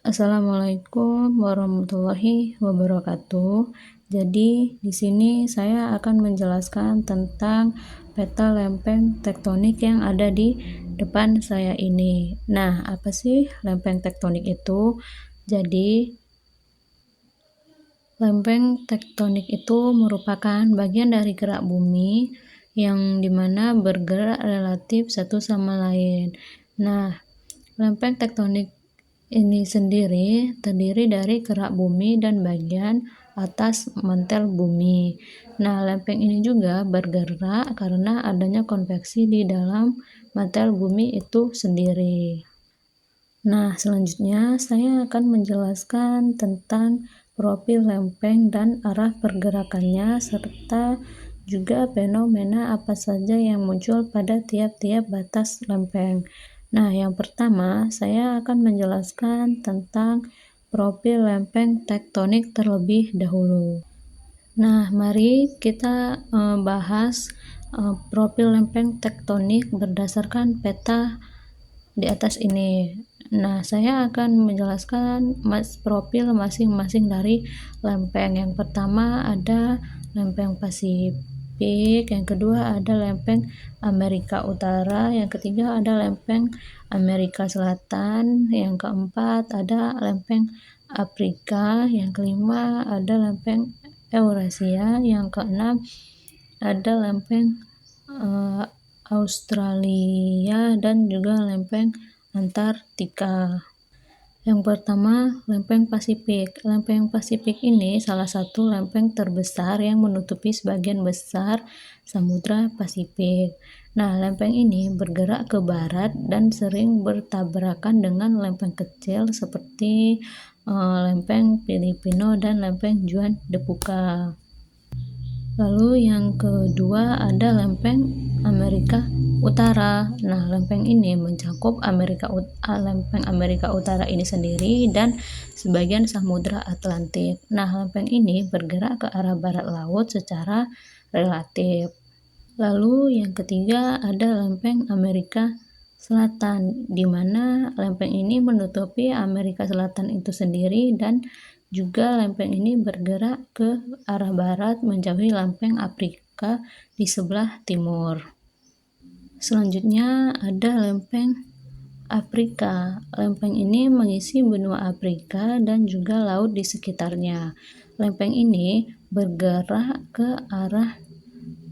Assalamualaikum warahmatullahi wabarakatuh. Jadi, di sini saya akan menjelaskan tentang peta lempeng tektonik yang ada di depan saya ini. Nah, apa sih lempeng tektonik itu? Jadi, lempeng tektonik itu merupakan bagian dari gerak bumi yang dimana bergerak relatif satu sama lain. Nah, lempeng tektonik ini sendiri terdiri dari gerak bumi dan bagian atas mantel bumi. Nah, lempeng ini juga bergerak karena adanya konveksi di dalam mantel bumi itu sendiri. Nah, selanjutnya saya akan menjelaskan tentang profil lempeng dan arah pergerakannya serta juga fenomena apa saja yang muncul pada tiap-tiap batas lempeng. Nah, yang pertama saya akan menjelaskan tentang profil lempeng tektonik terlebih dahulu. Nah, mari kita bahas profil lempeng tektonik berdasarkan peta di atas ini. Nah, saya akan menjelaskan profil masing-masing dari lempeng. Yang pertama ada lempeng Pasifik, yang kedua ada lempeng Amerika Utara, yang ketiga ada lempeng Amerika Selatan, yang keempat ada lempeng Afrika, yang kelima ada lempeng Eurasia, yang keenam ada lempeng Australia dan juga lempeng Antartika. Yang pertama, lempeng Pasifik. Lempeng Pasifik ini salah satu lempeng terbesar yang menutupi sebagian besar Samudra Pasifik. Nah, lempeng ini bergerak ke barat dan sering bertabrakan dengan lempeng kecil seperti lempeng Filipino dan lempeng Juan de Fuca. Lalu yang kedua ada lempeng Amerika Utara. Nah, lempeng ini mencakup lempeng Amerika Utara ini sendiri dan sebagian Samudra Atlantik. Nah, lempeng ini bergerak ke arah barat laut secara relatif. Lalu yang ketiga ada lempeng Amerika Selatan, di mana lempeng ini menutupi Amerika Selatan itu sendiri dan juga lempeng ini bergerak ke arah barat menjauhi lempeng Afrika di sebelah timur. Selanjutnya ada lempeng Afrika. Lempeng ini mengisi benua Afrika dan juga laut di sekitarnya. Lempeng ini bergerak ke arah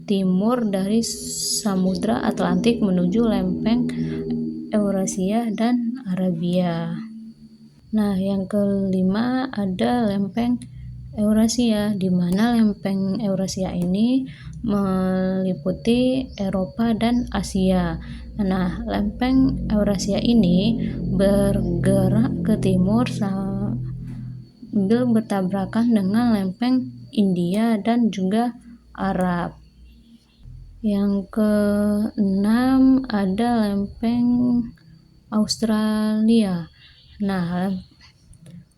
timur dari Samudra Atlantik menuju lempeng Eurasia dan Arabia. Nah, yang kelima ada lempeng Eurasia, di mana lempeng Eurasia ini meliputi Eropa dan Asia. Nah, lempeng Eurasia ini bergerak ke timur sambil bertabrakan dengan lempeng India dan juga Arab. Yang keenam ada lempeng Australia. Nah,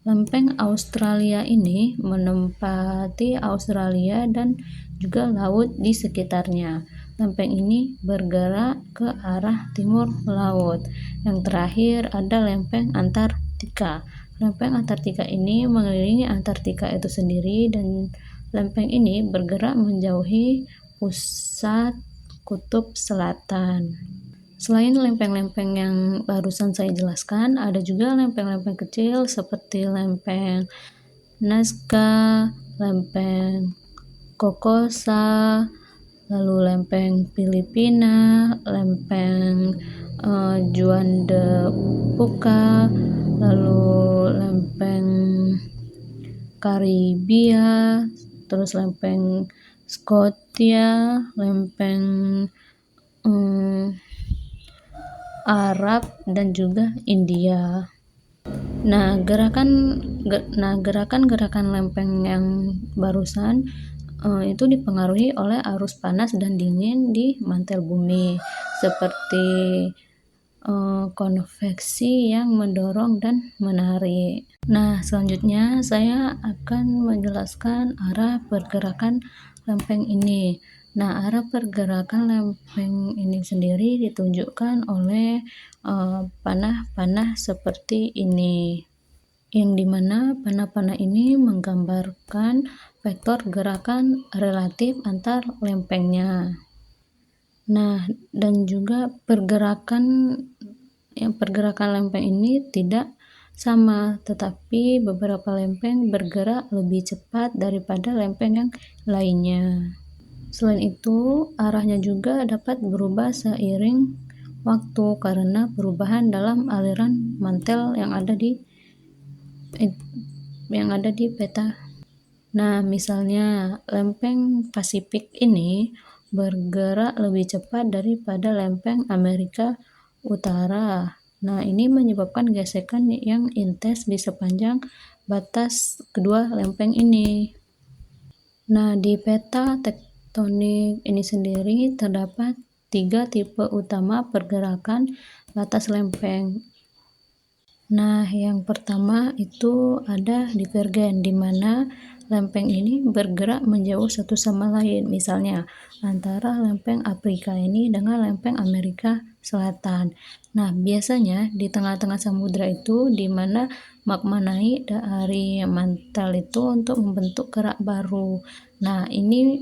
lempeng Australia ini menempati Australia dan juga laut di sekitarnya. Lempeng ini bergerak ke arah timur laut. Yang terakhir ada lempeng Antartika. Lempeng Antartika ini mengelilingi Antartika itu sendiri dan lempeng ini bergerak menjauhi pusat kutub selatan. Selain lempeng-lempeng yang barusan saya jelaskan, ada juga lempeng-lempeng kecil seperti lempeng Nazca, lempeng Kokosa, lalu lempeng Filipina, lempeng Juan de Fuca, lalu lempeng Karibia, terus lempeng Scotia, lempeng Arab dan juga India. Nah, gerakan-gerakan lempeng yang barusan itu dipengaruhi oleh arus panas dan dingin di mantel bumi, seperti konveksi yang mendorong dan menarik. Nah, selanjutnya saya akan menjelaskan arah pergerakan lempeng ini. Nah, arah pergerakan lempeng ini sendiri ditunjukkan oleh panah-panah seperti ini. yang dimana panah-panah ini menggambarkan vektor gerakan relatif antar lempengnya. Nah, dan juga pergerakan lempeng ini tidak sama, tetapi beberapa lempeng bergerak lebih cepat daripada lempeng yang lainnya. Selain itu, arahnya juga dapat berubah seiring waktu karena perubahan dalam aliran mantel yang ada di peta. Nah, misalnya lempeng Pasifik ini bergerak lebih cepat daripada lempeng Amerika Utara. Nah, ini menyebabkan gesekan yang intens di sepanjang batas kedua lempeng ini. Nah, di peta tektonik ini sendiri terdapat 3 tipe utama pergerakan batas lempeng. Nah, yang pertama itu ada divergen, di mana lempeng ini bergerak menjauh satu sama lain, misalnya antara lempeng Afrika ini dengan lempeng Amerika Selatan. Nah, biasanya di tengah-tengah samudra itu, di mana magma naik dari mantel itu untuk membentuk kerak baru. Nah, ini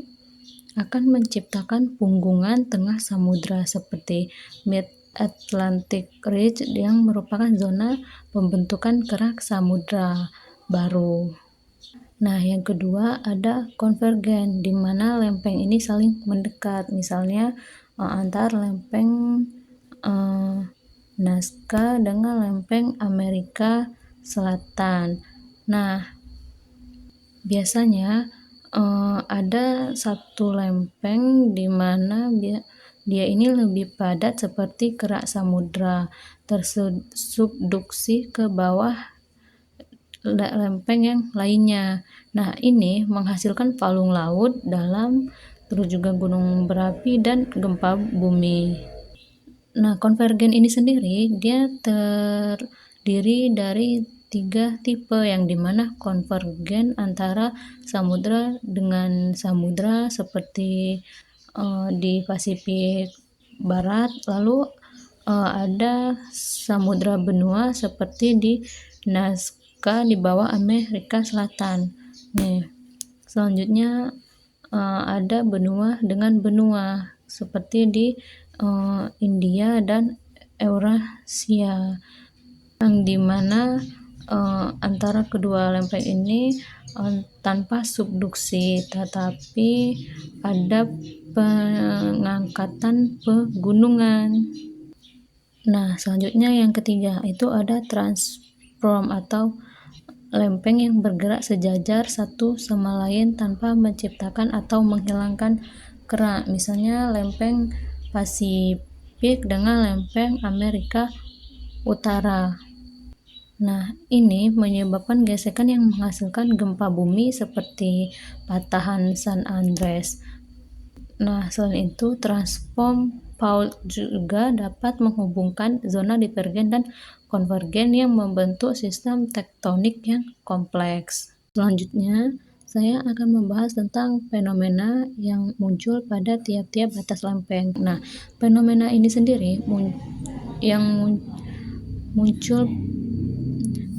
akan menciptakan punggungan tengah samudra seperti Mid-Atlantic Ridge yang merupakan zona pembentukan kerak samudra baru. Nah, yang kedua ada konvergen, di mana lempeng ini saling mendekat, misalnya antar lempeng Nazca dengan lempeng Amerika Selatan. Nah, biasanya ada satu lempeng di mana dia ini lebih padat seperti kerak samudra, tersubduksi ke bawah lempeng yang lainnya. Nah, ini menghasilkan palung laut dalam, terus juga gunung berapi dan gempa bumi. Nah, konvergen ini sendiri dia terdiri dari 3 tipe, yang dimana konvergen antara samudra dengan samudra seperti di Pasifik Barat, lalu ada samudra benua seperti di Nazca di bawah Amerika Selatan. Nih, selanjutnya ada benua dengan benua seperti di India dan Eurasia, yang dimana antara kedua lempeng ini tanpa subduksi, tetapi ada pengangkatan pegunungan. Nah, selanjutnya yang ketiga itu ada transform atau lempeng yang bergerak sejajar satu sama lain tanpa menciptakan atau menghilangkan kerak, misalnya lempeng Pasifik dengan lempeng Amerika Utara. Nah, ini menyebabkan gesekan yang menghasilkan gempa bumi seperti patahan San Andreas. Nah, selain itu, transform fault juga dapat menghubungkan zona divergen dan konvergen yang membentuk sistem tektonik yang kompleks. Selanjutnya, saya akan membahas tentang fenomena yang muncul pada tiap-tiap batas lempeng. Nah, fenomena ini sendiri yang muncul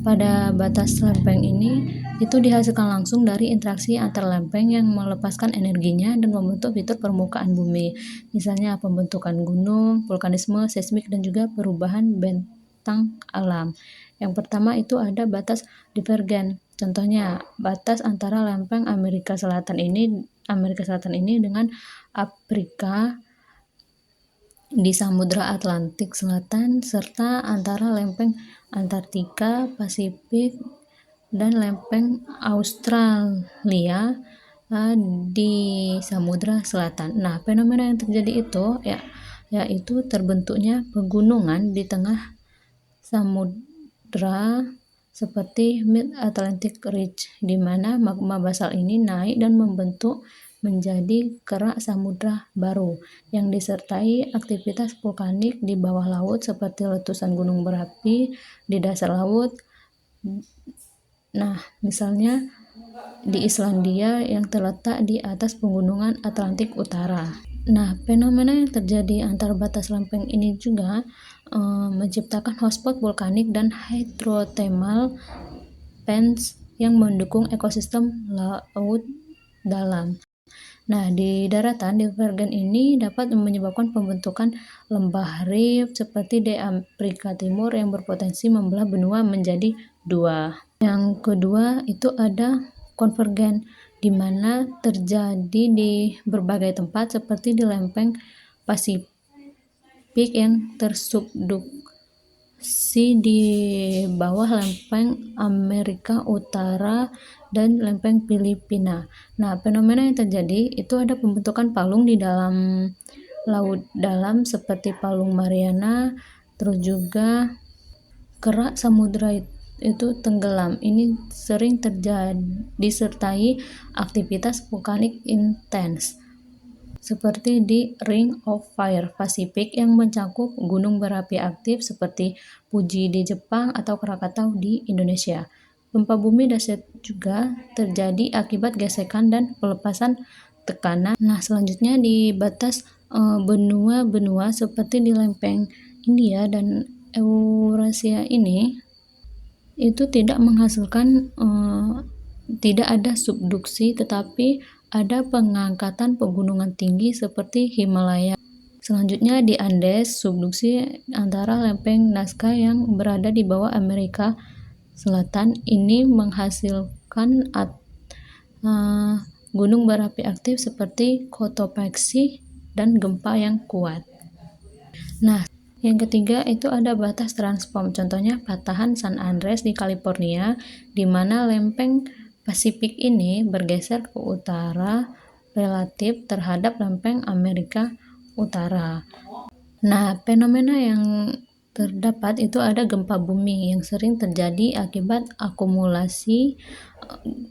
pada batas lempeng ini itu dihasilkan langsung dari interaksi antar lempeng yang melepaskan energinya dan membentuk fitur permukaan bumi, misalnya pembentukan gunung, vulkanisme, seismik, dan juga perubahan bentang alam. Yang pertama itu ada batas divergen. Contohnya, batas antara lempeng Amerika Selatan ini dengan Afrika di Samudra Atlantik Selatan, serta antara lempeng Antartika, Pasifik, dan lempeng Australia di Samudra Selatan. Nah, fenomena yang terjadi itu yaitu terbentuknya pegunungan di tengah samudra seperti Mid-Atlantic Ridge, di mana magma basal ini naik dan membentuk menjadi kerak samudra baru yang disertai aktivitas vulkanik di bawah laut seperti letusan gunung berapi di dasar laut. Nah, misalnya di Islandia yang terletak di atas pegunungan Atlantik Utara. Nah, fenomena yang terjadi antar batas lempeng ini juga menciptakan hotspot vulkanik dan hidrotermal fans yang mendukung ekosistem laut dalam. Nah, di daratan, divergen ini dapat menyebabkan pembentukan lembah rift seperti di Afrika Timur yang berpotensi membelah benua menjadi dua. Yang kedua itu ada konvergen, di mana terjadi di berbagai tempat seperti di lempeng Pasifik yang tersubduksi di bawah lempeng Amerika Utara dan lempeng Filipina. Nah, fenomena yang terjadi itu ada pembentukan palung di dalam laut dalam seperti palung Mariana, terus juga kerak samudra itu tenggelam. Ini sering terjadi disertai aktivitas vulkanik intens seperti di Ring of Fire Pasifik yang mencakup gunung berapi aktif seperti Fuji di Jepang atau Krakatau di Indonesia. Gempa bumi dahsyat juga terjadi akibat gesekan dan pelepasan tekanan. Nah, selanjutnya di batas benua-benua seperti di lempeng India dan Eurasia ini itu tidak menghasilkan tidak ada subduksi, tetapi ada pengangkatan pegunungan tinggi seperti Himalaya. Selanjutnya di Andes, subduksi antara lempeng Nazca yang berada di bawah Amerika Selatan ini menghasilkan gunung berapi aktif seperti Cotopaxi dan gempa yang kuat. Nah, yang ketiga itu ada batas transform, contohnya patahan San Andreas di California, di mana lempeng Pasifik ini bergeser ke utara relatif terhadap lempeng Amerika Utara. Nah, fenomena yang terdapat itu ada gempa bumi yang sering terjadi akibat akumulasi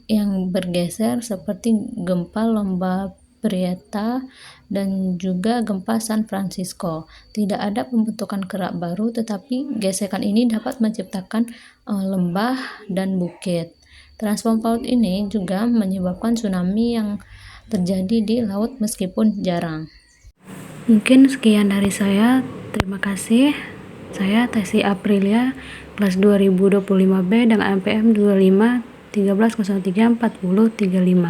yang bergeser seperti gempa Lomba Prieta dan juga gempa San Francisco. Tidak ada pembentukan kerak baru, tetapi gesekan ini dapat menciptakan lembah dan bukit. Transform fault ini juga menyebabkan tsunami yang terjadi di laut meskipun jarang. Mungkin sekian dari saya. Terima kasih. Saya Tesi Aprilia, kelas 2025B dengan APM 25 1303 40 35.